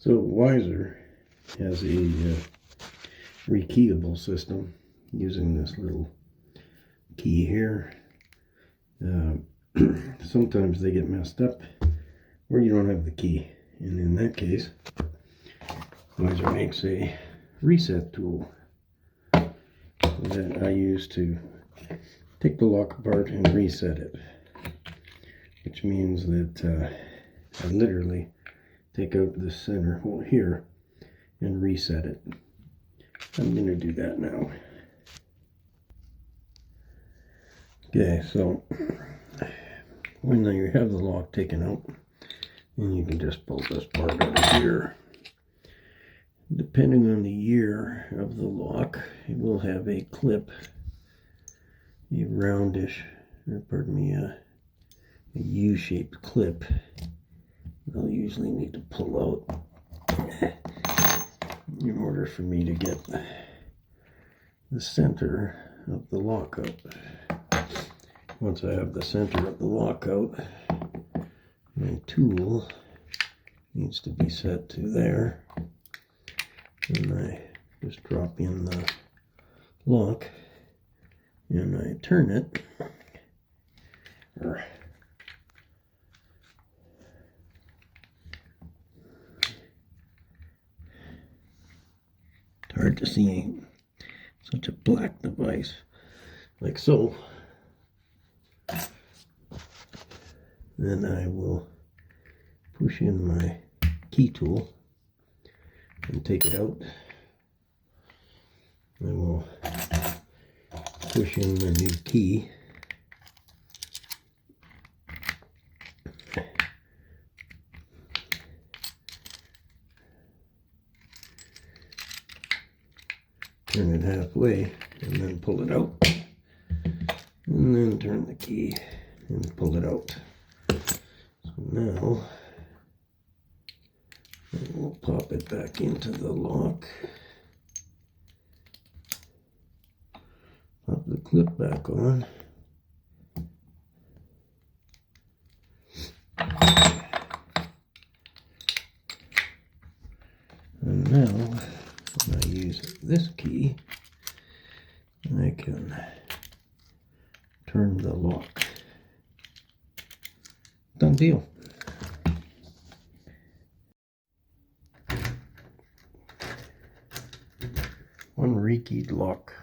So Weiser has a rekeyable system using this little key here. Sometimes they get messed up or you don't have the key, and in that case Weiser makes a reset tool that I use to take the lock apart and reset it, which means that I literally take out the center hole here and reset it. I'm going to do that now. Okay, so when you have the lock taken out, and you can just pull this part out of here. Depending on the year of the lock, it will have a clip, a roundish, or pardon me, a U-shaped clip. I'll usually need to pull out in order for me to get the center of the lock out. Once I have the center of the lock out, my tool needs to be set to there, and I just drop in the lock and I turn it. It's hard to see such a black device, like so. Then I will push in my key tool and take it out. I will push in the new key. Turn it halfway and then pull it out. And then turn the key and pull it out. So now I will pop it back into the lock. Pop the clip back on. And now when I use this key, I can turn the lock. Done deal. One rekeyed lock.